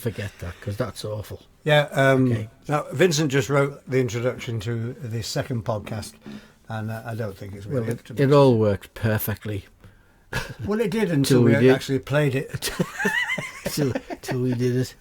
forget that, because that's awful. Yeah, Okay. now Vincent just wrote the introduction to the second podcast, and I don't think it's really up to me. It all worked perfectly. Well, it did until we actually played it. till we did it.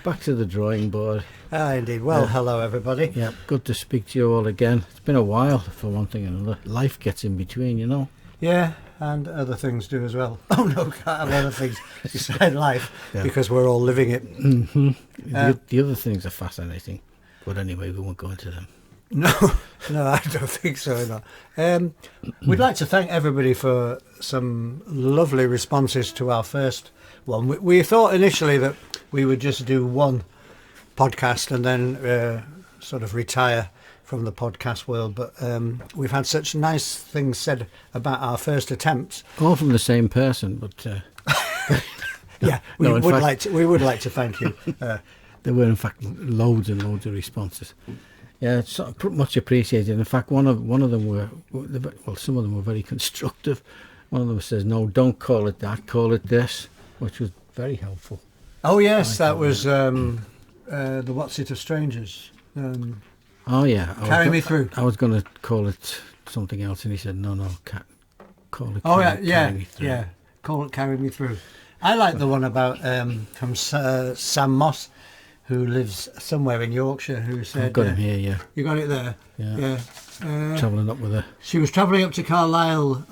Back to the drawing board. Ah, indeed. Well, hello, everybody. Yeah, good to speak to you all again. It's been a while, for one thing and another. Life gets in between, you know. Yeah, and other things do as well. Oh, no, can't have other things beside life, because we're all living it. Mm-hmm. The other things are fascinating. But anyway, we won't go into them. No, I don't think so. No. We'd like to thank everybody for some lovely responses to our first one. We thought initially that we would just do one podcast and then sort of retire from the podcast world, but we've had such nice things said about our first attempts. All from the same person, but yeah, we would like to thank you. There were in fact loads and loads of responses. Yeah, it's much appreciated. In fact, one of them were, well, some of them were very constructive. One of them says, "No, don't call it that, call it this," which was very helpful. Oh yes, that was the What's It of Strangers. Oh yeah, Carry Me Through. I was going to call it something else, and he said, "No, call it." Carry Me Through. Yeah, call it Carry Me Through. I like the one about from Sam Moss, who lives somewhere in Yorkshire, who said... I've got him here, yeah. You got it there? Yeah. Travelling up with her. She was travelling up to Carlisle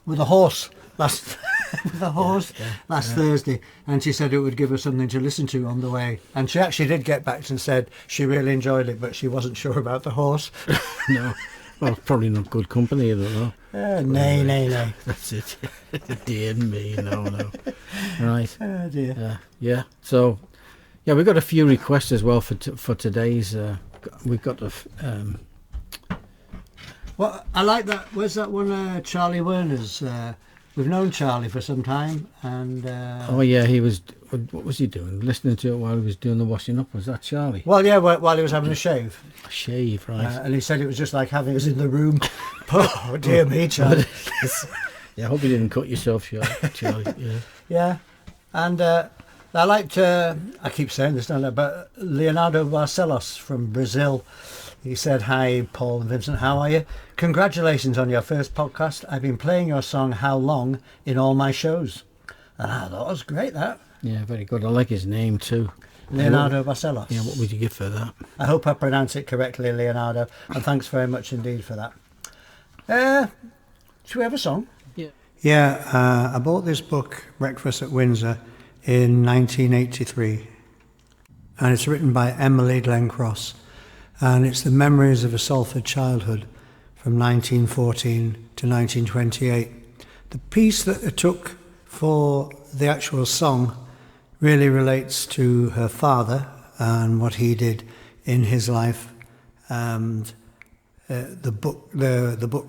with a horse last Thursday, and she said it would give her something to listen to on the way. And she actually did get back and said she really enjoyed it, but she wasn't sure about the horse. No. Well, probably not good company, I don't know. Nay. That's it. Dear me, no. Right. Oh, dear. Yeah. So... yeah, we've got a few requests as well for today's. We've got the. Well, I like that. Where's that one? Charlie Werner's. We've known Charlie for some time, and. Oh yeah, he was. What was he doing? Listening to it while he was doing the washing up. Was that Charlie? Well, yeah, while he was having a shave. A shave, right? And he said it was just like having us in the room. Oh dear me, Charlie. Yeah, I hope you didn't cut yourself, Charlie. Yeah. Yeah, and. I liked, I keep saying this, don't I, but Leonardo Barcelos from Brazil. He said, "Hi, Paul and Vincent, how are you? Congratulations on your first podcast. I've been playing your song, How Long, in all my shows." And I thought it was great, that. Yeah, very good. I like his name too. Leonardo Barcelos. Yeah, what would you give for that? I hope I pronounce it correctly, Leonardo, and thanks very much indeed for that. Should we have a song? Yeah. Yeah, I bought this book, Breakfast at Windsor, in 1983, and it's written by Emily Glencross, and it's the memories of a Salford childhood from 1914 to 1928. The piece that I took for the actual song really relates to her father and what he did in his life, and the book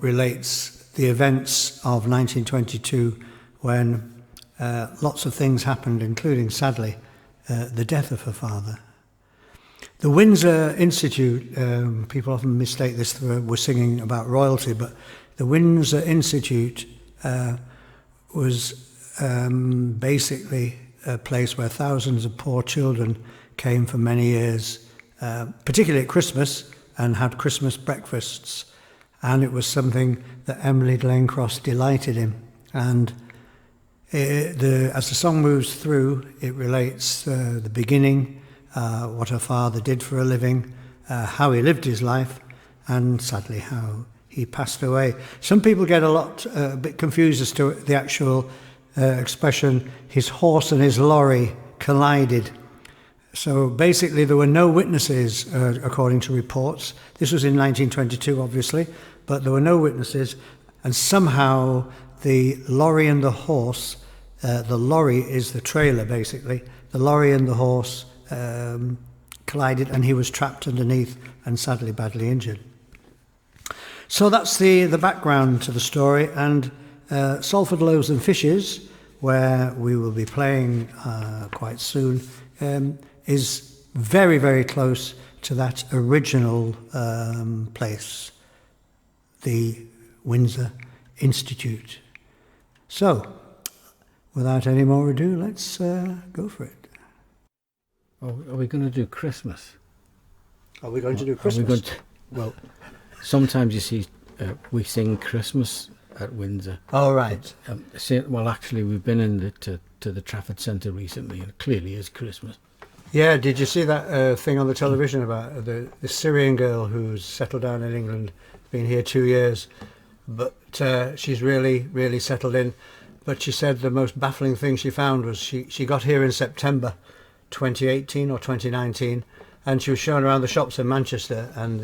relates the events of 1922 when lots of things happened, including, sadly, the death of her father. The Windsor Institute, people often mistake this for we're singing about royalty, but the Windsor Institute was basically a place where thousands of poor children came for many years, particularly at Christmas, and had Christmas breakfasts. And it was something that Emily Glencross delighted in. And as the song moves through, it relates the beginning, what her father did for a living, how he lived his life, and sadly how he passed away. Some people get a bit confused as to the actual expression, his horse and his lorry collided. So basically there were no witnesses, according to reports. This was in 1922, obviously, but there were no witnesses, and somehow the lorry and the horse, the lorry is the trailer basically, the lorry and the horse collided, and he was trapped underneath and sadly badly injured. So that's the background to the story, and Salford Loaves and Fishes, where we will be playing quite soon, is very, very close to that original place, the Windsor Institute. So, without any more ado, let's go for it. Oh, are we going to do Christmas? Are we going to do Are we Christmas? going to, well, sometimes you see we sing Christmas at Windsor. Oh, right. Well, actually, we've been in to the Trafford Centre recently, and it clearly is Christmas. Yeah, did you see that thing on the television about the Syrian girl who's settled down in England, been here 2 years, but she's really, really settled in. But she said the most baffling thing she found was she got here in September 2018 or 2019, and she was shown around the shops in Manchester, and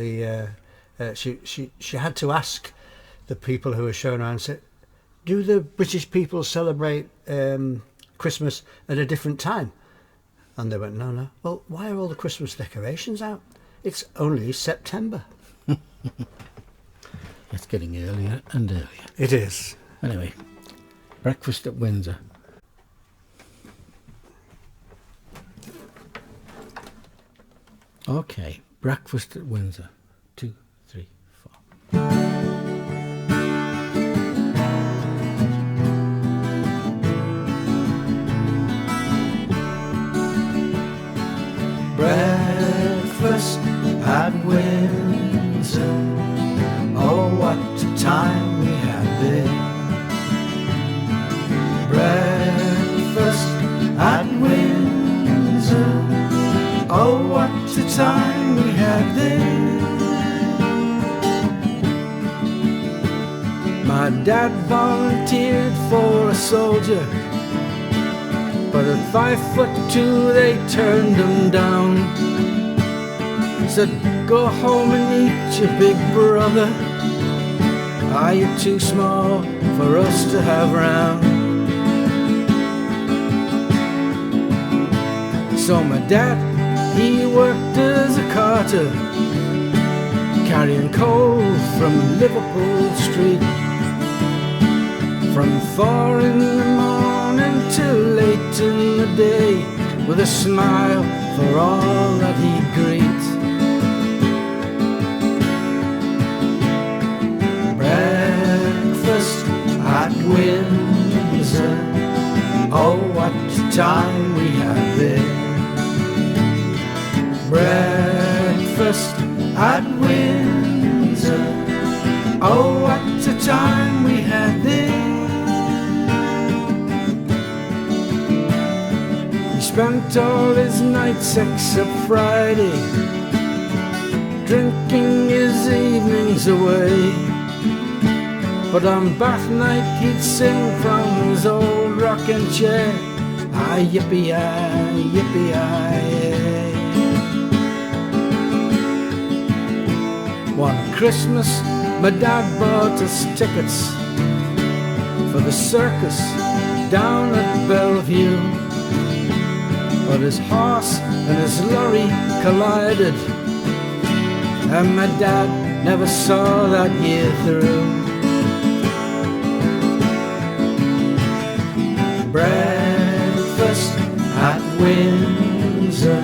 she had to ask the people who were shown around, said, do the British people celebrate Christmas at a different time? And they went, no. Well, why are all the Christmas decorations out? It's only September. It's getting earlier and earlier. It is. Anyway, breakfast at Windsor. Okay, breakfast at Windsor. 2, 3, 4. Breakfast at Windsor. Oh, what a time we had there. Breakfast at Windsor. Oh, what a time we had there. My dad volunteered for a soldier, but at 5'2" they turned him down. Said, go home and eat your big brother. Are you too small for us to have round? So my dad, he worked as a carter, carrying coal from Liverpool Street. From 4 in the morning till late in the day, with a smile for all that he'd greet. Breakfast at Windsor. Oh, what a time we had there. Breakfast at Windsor. Oh, what a time we had there. He spent all his nights except Friday, drinking his evenings away. But on bath night he'd sing from his old rocking chair, ah, yippee-yi, yippee-yi. One Christmas my dad bought us tickets for the circus down at Bellevue, but his horse and his lorry collided, and my dad never saw that year through. Breakfast at Windsor.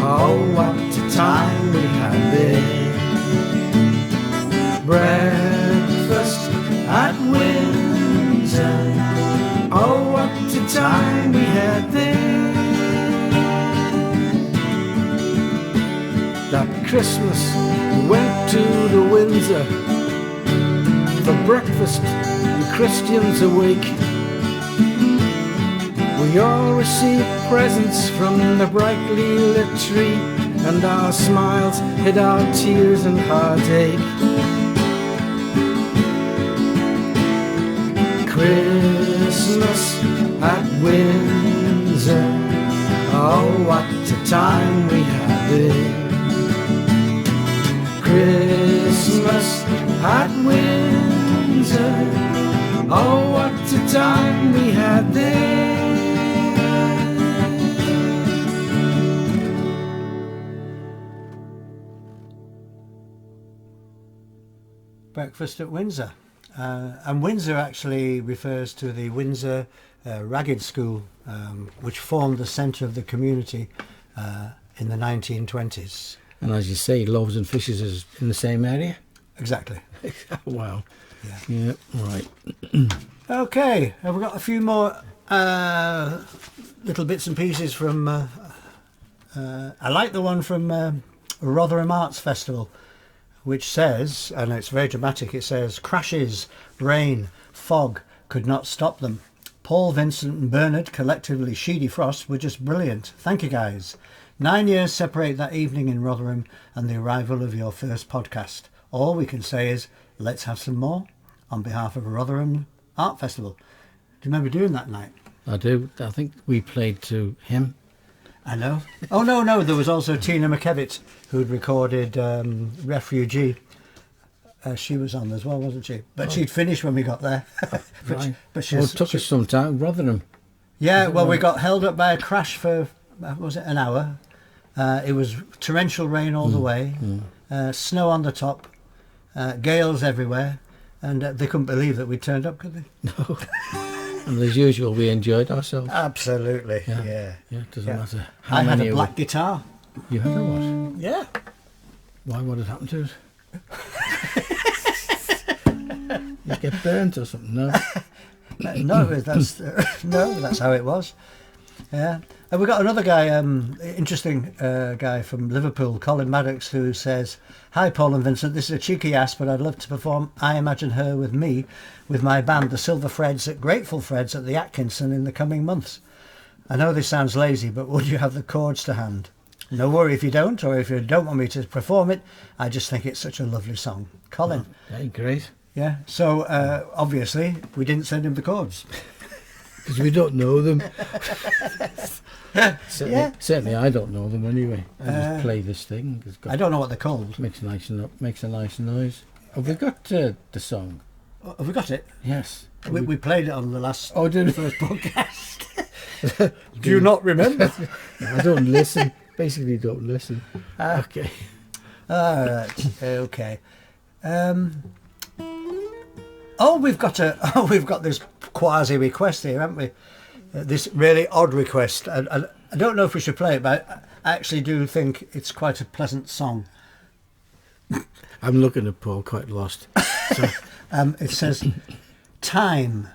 Oh, what a time we had there. Breakfast at Windsor. Oh, what a time we had there. That Christmas we went to the Windsor for breakfast and Christians awake. We all received presents from the brightly lit tree, and our smiles hid our tears and heartache. Christmas at Windsor. Oh, what a time we had there. Christmas at Windsor. Oh, what a time we had there. Breakfast at Windsor. And Windsor actually refers to the Windsor Ragged School, which formed the centre of the community in the 1920s. And as you say, Loaves and Fishes is in the same area? Exactly. Wow. Yeah. Yeah, right. Okay, have we got a few more little bits and pieces from I like the one from Rotherham Arts Festival, which says, and it's very dramatic, it says, crashes, rain, fog could not stop them. Paul, Vincent and Bernard, collectively Sheedyfrost, were just brilliant. Thank you guys. 9 years separate that evening in Rotherham and the arrival of your first podcast. All we can say is, let's have some more on behalf of Rotherham Art Festival. Do you remember doing that night? I do. I think we played to him. I know. Oh, no, there was also Tina McKevitt, who'd recorded Refugee. She was on as well, wasn't she? But she'd finished when we got there. Right. It took us some time, Rotherham. Yeah, well, we got held up by a crash for, was it an hour? It was torrential rain all the way, snow on the top, gales everywhere, and they couldn't believe that we turned up, could they? No. And as usual, we enjoyed ourselves. Absolutely, yeah. Yeah, it doesn't matter how I had many a black guitar. You had a what? Yeah. Why? What had happened to it? You get burnt or something? No. No, that's how it was. Yeah. And we got another guy, interesting guy from Liverpool, Colin Maddox, who says, "Hi Paul and Vincent, this is a cheeky ask, but I'd love to perform I Imagine Her with me, with my band, the Silver Freds at Grateful Freds at the Atkinson in the coming months. I know this sounds lazy, but would you have the chords to hand? No worry if you don't, or if you don't want me to perform it, I just think it's such a lovely song." Colin. Oh, hey, great. Yeah, so obviously we didn't send him the chords. Because we don't know them. Certainly I don't know them anyway. I just play this thing. I don't know what they're called. Makes a nice noise. Have we got the song? Have we got it? Yes. We played it on the last first podcast. Do you not remember? I don't listen. Basically don't listen. Okay. All right. Okay. We've got this quasi request here, haven't we? This really odd request. I don't know if we should play it, but I actually do think it's quite a pleasant song. I'm looking at Paul, quite lost. So. It says, "Time."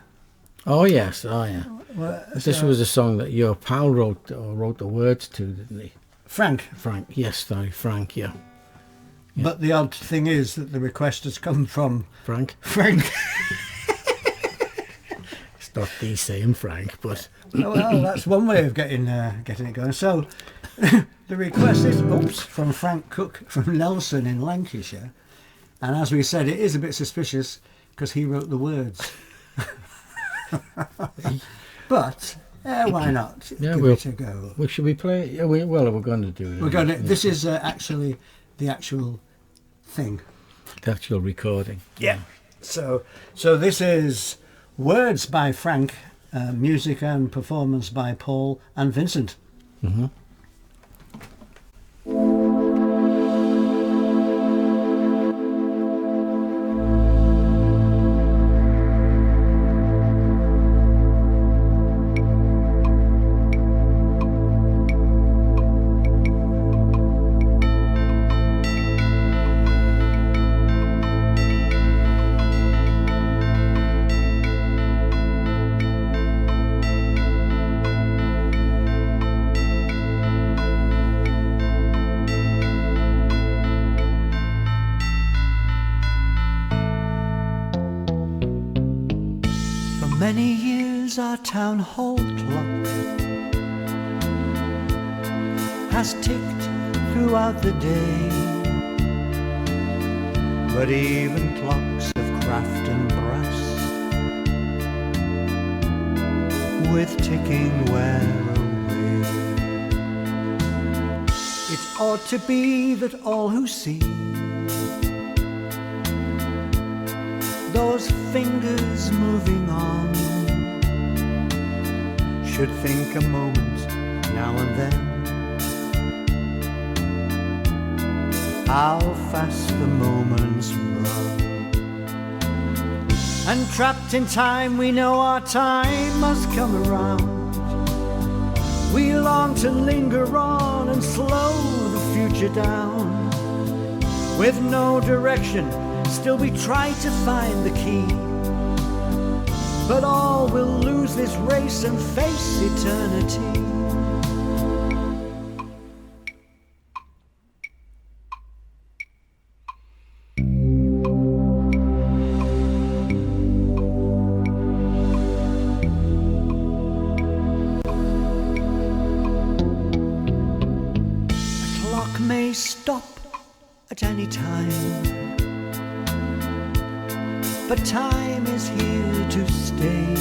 Oh yes, yeah. Well, this was a song that your pal wrote the words to, didn't he? Frank, yes, sorry, Frank, yeah. But the odd thing is that the request has come from Frank. It's not the same Frank, but well, that's one way of getting it going. So the request is from Frank Cooke from Nelson in Lancashire, and as we said, it is a bit suspicious because he wrote the words. But why not? Give it a go. Well, should we play it? Yeah, we're going to do it. We're going to. This is actually the actual thing. The actual recording. Yeah. So this is words by Frank, music and performance by Paul and Vincent. Mm-hmm. Many years our town hall clock has ticked throughout the day, but even clocks of craft and brass with ticking wear away. It ought to be that all who see those fingers moving on should think a moment now and then how fast the moments run. And trapped in time, we know our time must come around. We long to linger on and slow the future down. With no direction, still we try to find the key, but all will lose this race and face eternity. may stop at any time, but time is here to stay.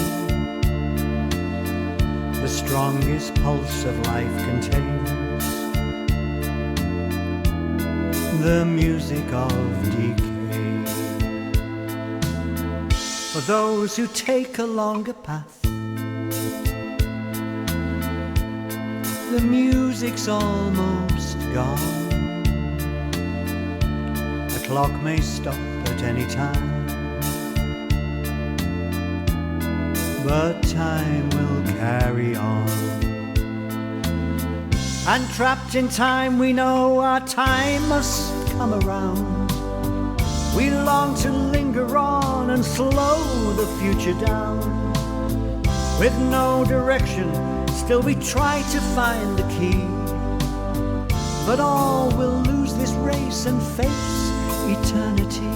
The strongest pulse of life contains the music of decay. For those who take a longer path, the music's almost gone. The clock may stop at any time, but time will carry on. And trapped in time, we know our time must come around. We long to linger on and slow the future down. With no direction, still we try to find the key, but all will lose this race and face eternity.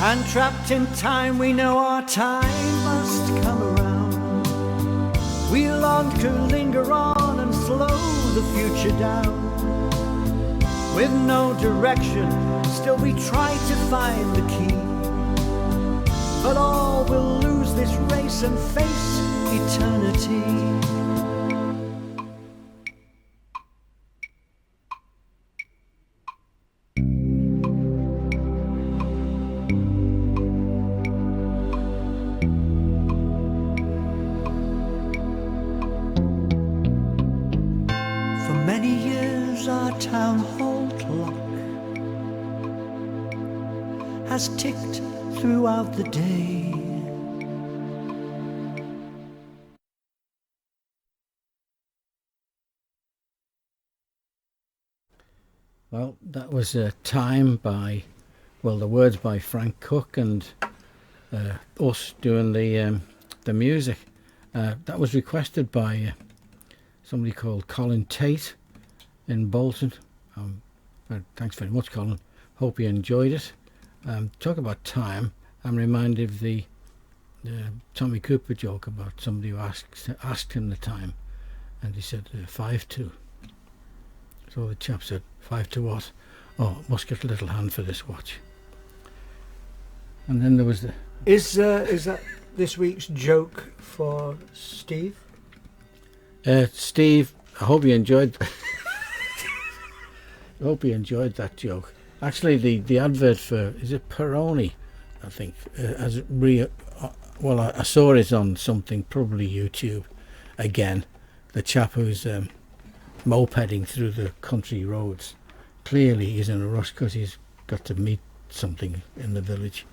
And trapped in time, we know our time must come around. We long to linger on and slow the future down. With no direction, still we try to find the key, but all will lose this race and face eternity. Town hall clock has ticked throughout the day. Well, that was Time by, well, the words by Frank Cooke and us doing the music. That was requested by somebody called Colin Tate in Bolton. Thanks very much, Colin. Hope you enjoyed it. Talk about time. I'm reminded of the Tommy Cooper joke about somebody who asked him the time, and he said 5-2. So the chap said, 5 to what? Oh, must get a little hand for this watch. And then there was the... Is that this week's joke for Steve? Steve, I hope you enjoyed... I hope you enjoyed that joke. Actually, the advert for, is it Peroni, I think, well, I saw it on something, probably YouTube, again. The chap who's mopeding through the country roads. Clearly he's in a rush because he's got to meet something in the village.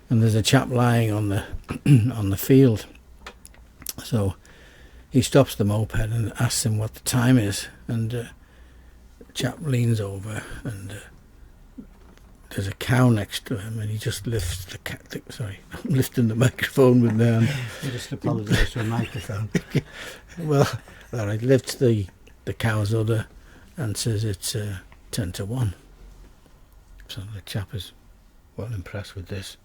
And there's a chap lying on the on the field. So he stops the moped and asks him what the time is, and chap leans over and there's a cow next to him, and he just lifts the sorry, I'm lifting the microphone with my hand. You just apologise to a microphone. Well, alright, lifts the cow's udder and says it's 10 to 1. So the chap is well impressed with this.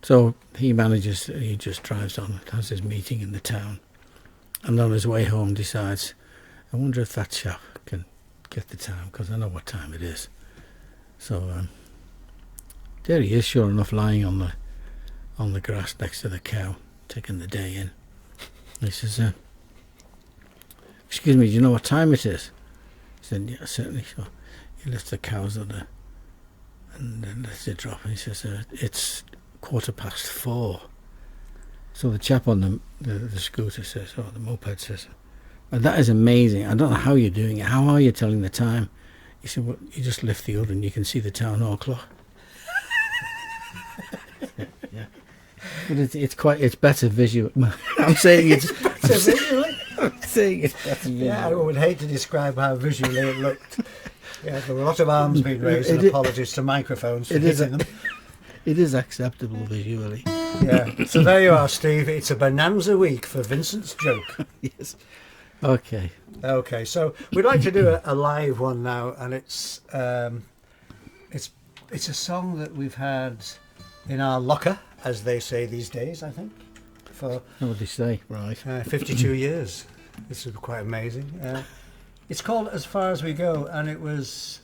So he just drives on, has his meeting in the town, and on his way home decides, I wonder if that chap can get the time, because I know what time it is. So there he is, sure enough, lying on the grass next to the cow, taking the day in. And he says, excuse me, do you know what time it is? He said, yeah, certainly. So he lifts the cow's udder and then lets it drop, and he says, it's 4:15. So the chap on the scooter says, the moped says, that is amazing. I don't know how you're doing it. How are you telling the time? He said, well, you just lift the udder and you can see the town hall clock. Yeah. But it's better visual. I'm saying it's better visually. I'm saying it's better visually. Yeah, I would hate to describe how visually it looked. Yeah, there were a lot of arms being raised and apologies to microphones for hitting them. It is acceptable visually. Yeah. So there you are, Steve. It's a bonanza week for Vincent's joke. Yes. Okay. Okay. So we'd like to do a live one now, and it's a song that we've had in our locker, as they say these days. I think for what they say, right? 52 years. This is quite amazing. It's called "As Far as We Go," and it was.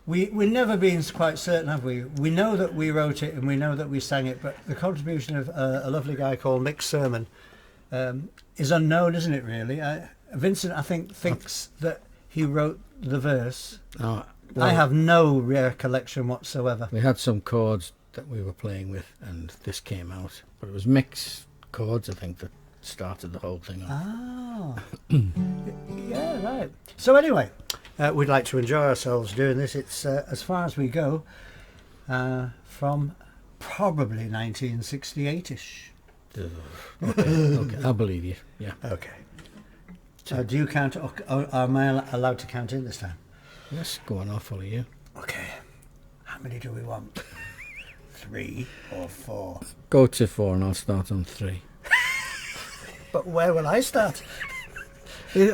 We've never been quite certain, have we? We know that we wrote it and we know that we sang it, but the contribution of a lovely guy called Mick Sermon is unknown, isn't it, really? Vincent, I think, thinks that he wrote the verse. Oh, well, I have no recollection whatsoever. We had some chords that we were playing with and this came out, but it was Mick's chords, I think, that started the whole thing off. Ah, yeah, right. So anyway... we'd like to enjoy ourselves doing this. It's As Far As We Go from probably 1968-ish. Okay, I believe you. Yeah. Okay. So do you count, or am I allowed to count in this time? Yes, go on, I'll follow you. Okay. How many do we want? 3 or 4? Go to 4 and I'll start on 3. But where will I start?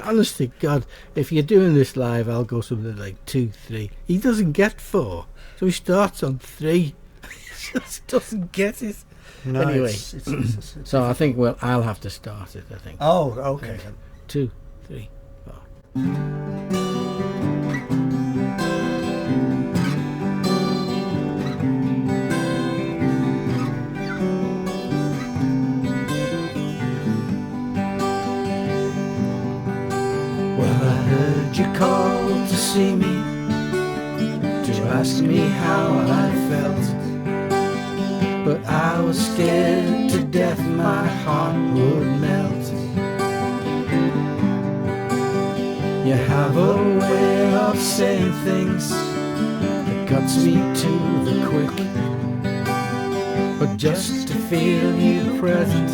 Honestly, God, if you're doing this live, I'll go something like 2, 3. He doesn't get 4, so he starts on 3. He just doesn't get it. No, anyway, it's so I think I'll have to start it. I think. Oh, okay. 2, 3, 4. You called to see me, to ask me how I felt, but I was scared to death my heart would melt. You have a way of saying things that cuts me to the quick, but just to feel you present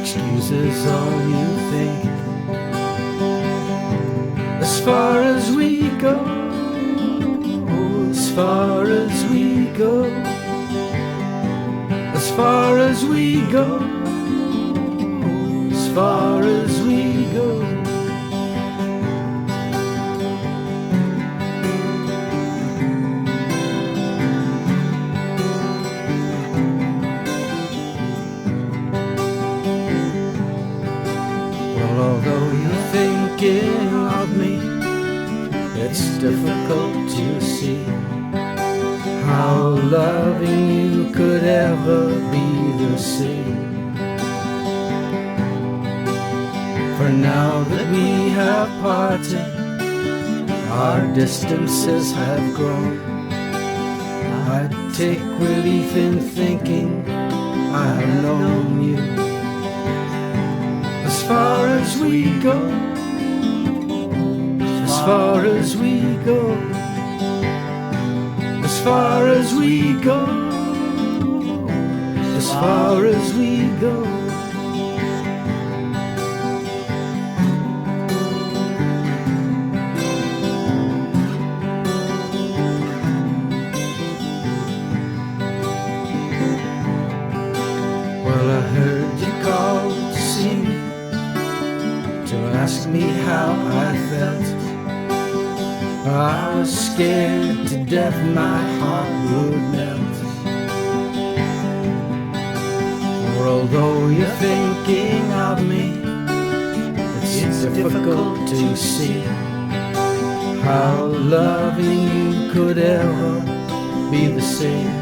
excuses all you think. As far as we go, as far as we go, as far as we go, as far as we go. Well, although you're thinking of me, it's difficult to see how loving you could ever be the same. For now that we have parted, our distances have grown. I take relief in thinking I have known you. As far as we go, as far as we go, as far as we go, as far as we go. Well, I heard you call to see me, to ask me how I felt. I was scared to death my heart would melt. For although you're thinking of me, it's difficult to see how loving you could ever be the same.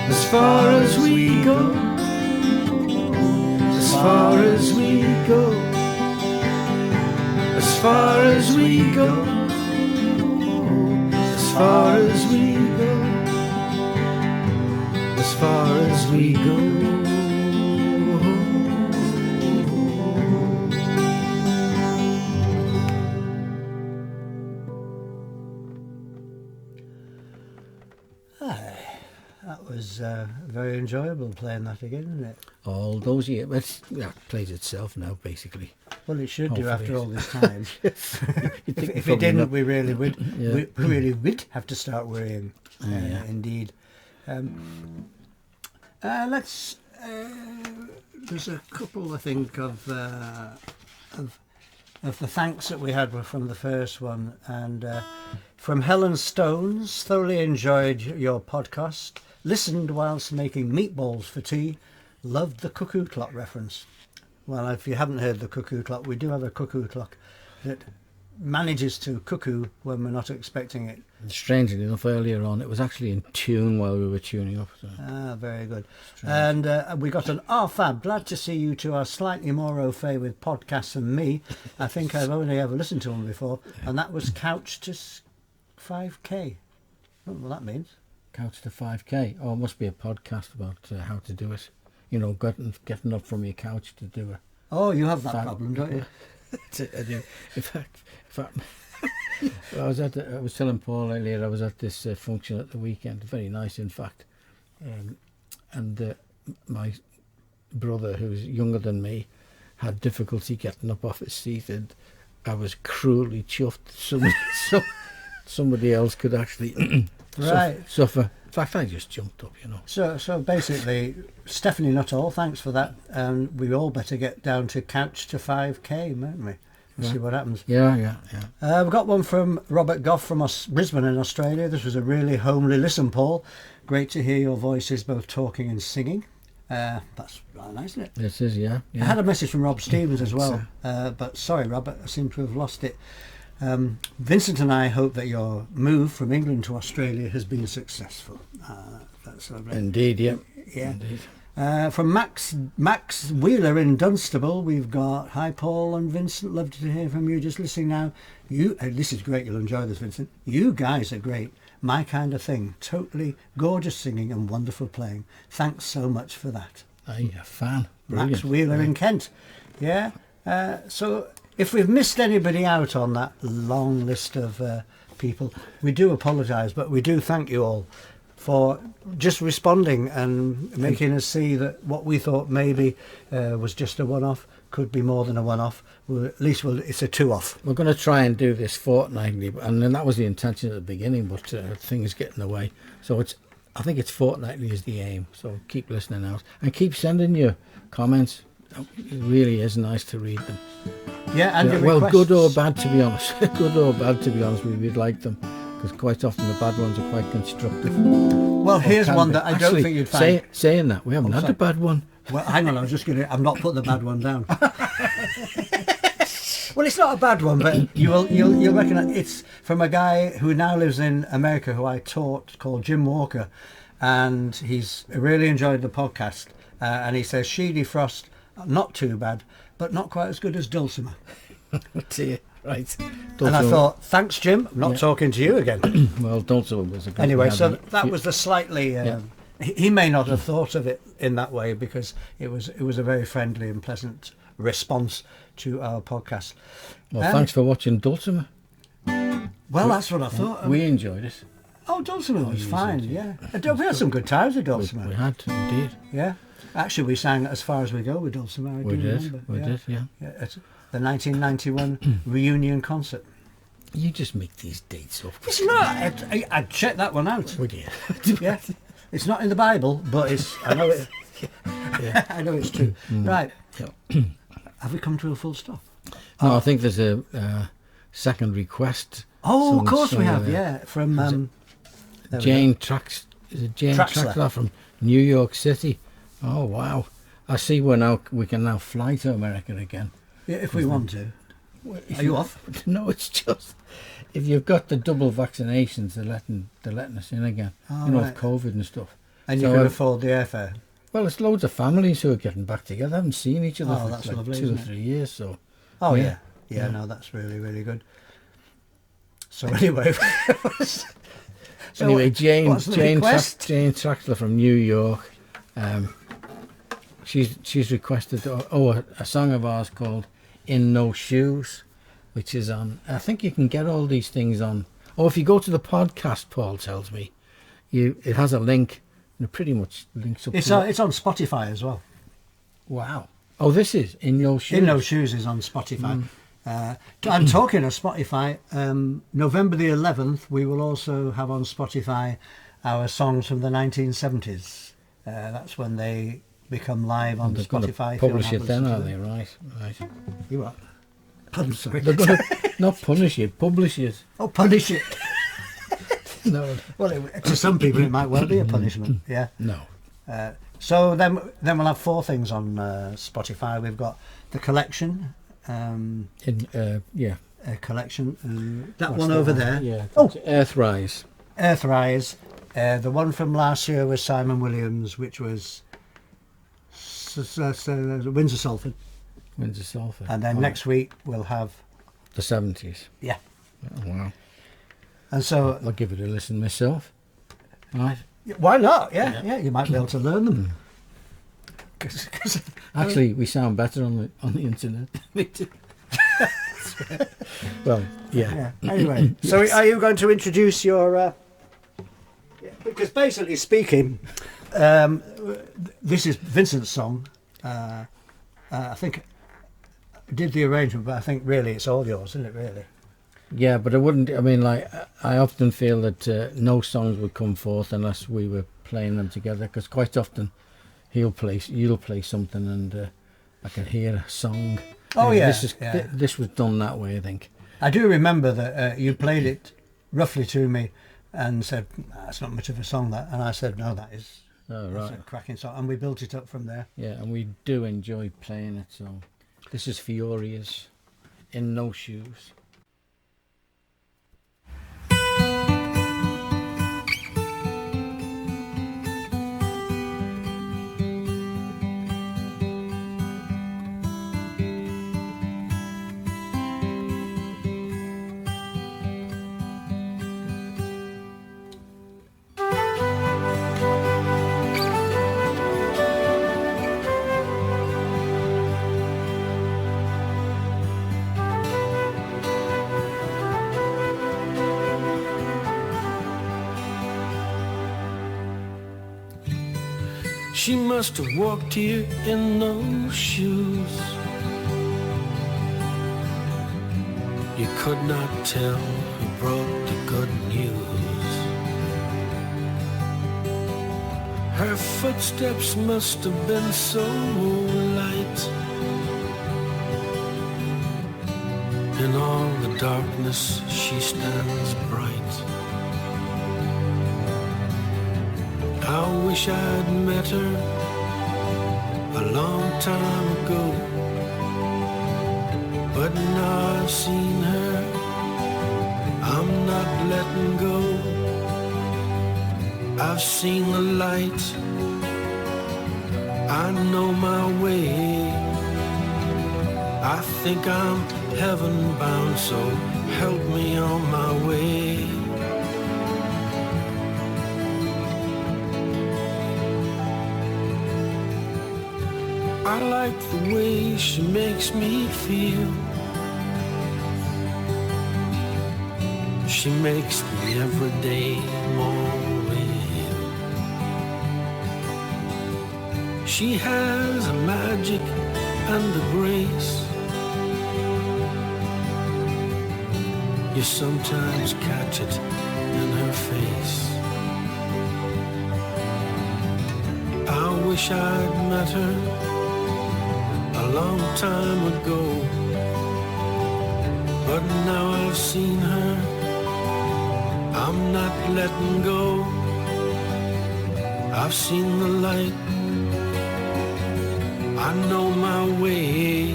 As far as we go, as far as we go, as far as we go, as far as we go, as far as we go. That was very enjoyable playing that again, isn't it? All those years, it plays itself now, basically. Well, it should do Hopefully. after all this time. If it didn't, we really would. Yeah. We really would have to start worrying. Yeah. Indeed. Let's. There's a couple, I think, of the thanks that we had were from the first one, and from Helen Stones. Thoroughly enjoyed your podcast. Listened whilst making meatballs for tea. Loved the cuckoo clock reference. Well, if you haven't heard the cuckoo clock, we do have a cuckoo clock that manages to cuckoo when we're not expecting it. Strangely enough, earlier on, it was actually in tune while we were tuning up. So. Ah, very good. Strange. And we got an fab. Glad to see you two are slightly more au fait with podcasts than me. I think I've only ever listened to one before, and that was Couch to 5K. I don't know what that means. Couch to 5K. Oh, it must be a podcast about how to do it. You know, getting up from your couch to do it. Oh, you have that problem, don't you? I do. In fact, I was telling Paul earlier, I was at this function at the weekend, very nice in fact, and my brother, who's younger than me, had difficulty getting up off his seat, and I was cruelly chuffed somebody else could actually suffer. In fact, I just jumped up, you know. So basically, Stephanie Nuttall, thanks for that. We all better get down to Couch to 5K, mightn't we? See what happens. Yeah. We've got one from Robert Goff from Brisbane in Australia. This was a really homely listen, Paul. Great to hear your voices both talking and singing. That's rather nice, isn't it? This is, yeah. I had a message from Rob Stevens as well, but sorry, Robert, I seem to have lost it. Vincent and I hope that your move from England to Australia has been successful. That's lovely. Indeed, yeah. Indeed. From Max Wheeler in Dunstable, we've got, hi Paul and Vincent, loved to hear from you. Just listening now. This is great, you'll enjoy this, Vincent. You guys are great. My kind of thing. Totally gorgeous singing and wonderful playing. Thanks so much for that. I'm a fan. Brilliant. Max Wheeler in Kent. Yeah. So if we've missed anybody out on that long list of people, we do apologise, but we do thank you all for just responding and making us see that what we thought maybe was just a one-off could be more than a one-off. At least it's a two-off. We're going to try and do this fortnightly, and then that was the intention at the beginning, but things get in the way. So I think it's fortnightly is the aim. So keep listening out and keep sending your comments. It really is nice to read them. Yeah, and well, good or bad, to be honest. Good or bad, to be honest, we'd like them. Because quite often the bad ones are quite constructive. Well, here's one that I don't think you'd find. Saying that, we haven't had a bad one. Well, hang on, I'm not putting the bad one down. Well, it's not a bad one, but you'll recognise it's from a guy who now lives in America, who I taught, called Jim Walker, and he's really enjoyed the podcast. And he says Sheedyfrost, not too bad, but not quite as good as Dulcimer. Dear. Right. And I thought, thanks, Jim. I'm not talking to you again. Well, Dulcimer was a good. Anyway, so that was the slightly. He may not have thought of it in that way because it was a very friendly and pleasant response to our podcast. Well, thanks for watching Dulcimer. Well, that's what I thought. We enjoyed it. Oh, Dulcimer was fine. Yeah, we had some good times with Dulcimer. We had indeed. Yeah. Actually, we sang As Far As We Go with Dulcimer. We did. Yeah. It's the 1991 reunion concert. You just make these dates up. It's not. I'd check that one out. Would you? Yeah. It's not in the Bible, but I know it. Yeah. I know it's true. Right. Yeah. Have we come to a full stop? No, I think there's a second request. Oh, of course we have. Yeah, from Jane Trax. Is it Jane Traxler from New York City? Oh wow! I see we can now fly to America again. Yeah, if we want to. Are you off? No, it's just if you've got the double vaccinations, they're letting us in again. Of COVID and stuff. And you can afford the airfare. Well, it's loads of families who are getting back together. Haven't seen each other for that's like lovely, 2 or 3 years. So. Oh yeah. Yeah, no, that's really, really good. So anyway, Jane what's the request? Jane Traxler from New York. She's requested a song of ours called "In No Shoes," which is on. I think you can get all these things on. Or if you go to the podcast, Paul tells me, it has a link, and it pretty much links up. It's on Spotify as well. Wow. Oh, this is "In No Shoes." "In No Shoes" is on Spotify. I'm talking of Spotify. November the 11th, we will also have on Spotify our songs from the 1970s. That's when they become live on Spotify. Publish it then, are they? Right. You what? Pardon, sorry. They're going to not punish it, publish it. Oh, punish it. No. Well, to some people it might well be a punishment. Yeah. No. So then we'll have 4 things on Spotify. We've got the collection. A collection. That one over there. Yeah. Oh, Earthrise. Earthrise. The one from last year was Simon Williams, which was Windsor Salford. Windsor Salford. And then next week we'll have the 70s. Yeah. Oh, wow. And so I'll give it a listen myself. Right. Why not? Yeah. You might be able to learn them. Actually, we sound better on the internet. Well, yeah. Anyway, so are you going to introduce your? Because basically speaking, this is Vincent's song. I think I did the arrangement, but I think really it's all yours, isn't it? Really. Yeah, but I wouldn't. I mean, like I often feel that no songs would come forth unless we were playing them together. Because quite often, you'll play something, and I can hear a song. Oh yeah, this was done that way, I think. I do remember that you played it roughly to me, and said, "That's not much of a song, that." And I said, "No, that is that's a cracking song," and we built it up from there. Yeah, and we do enjoy playing it. So this is Furious, "In No Shoes." She must have walked here in no shoes. You could not tell who brought the good news. Her footsteps must have been so light. In all the darkness she stands bright. I wish I'd met her a long time ago, but now I've seen her, I'm not letting go. I've seen the light, I know my way. I think I'm heaven bound, so help me on my way. I like the way she makes me feel. She makes the everyday more real. She has a magic and a grace. You sometimes catch it in her face. I wish I'd met her a long time ago, but now I've seen her, I'm not letting go. I've seen the light, I know my way.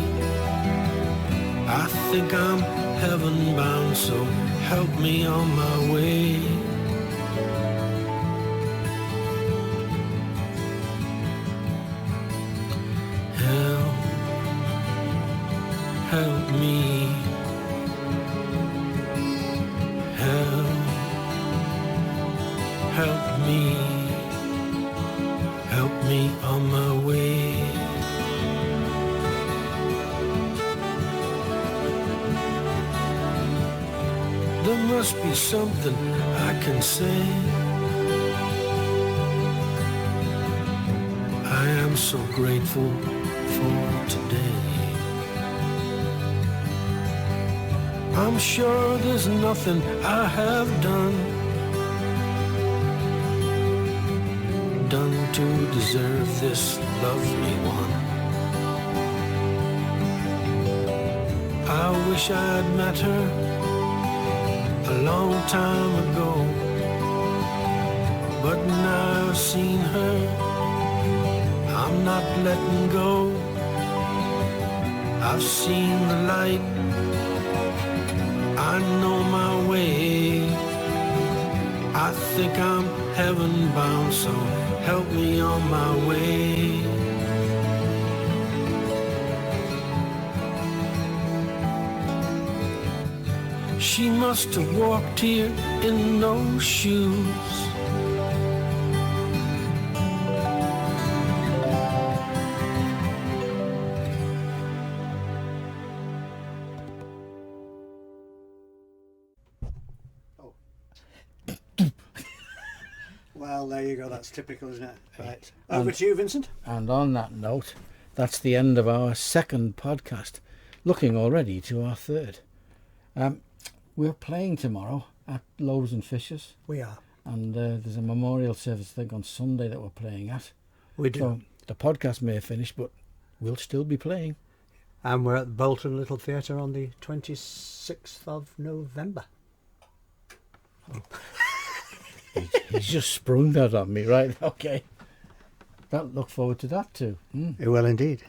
I think I'm heaven bound, so help me on my way. Help me. help me on my way. There must be something I can say. I am so grateful for today. I'm sure there's nothing I have done to deserve this lovely one. I wish I'd met her a long time ago, but now I've seen her, I'm not letting go. I've seen the light, I know my way. I think I'm heaven bound, so help me on my way. She must have walked here in no shoes. Well, there you go. That's typical, isn't it? Right. Over to you, Vincent. And on that note, that's the end of our second podcast, looking already to our third. We're playing tomorrow at Loaves and Fishes. We are. And there's a memorial service, I think, on Sunday that we're playing at. We do. So the podcast may have finished, but we'll still be playing. And we're at the Bolton Little Theatre on the 26th of November. Oh. He's just sprung that on me, right? Okay. Look forward to that too. It will indeed.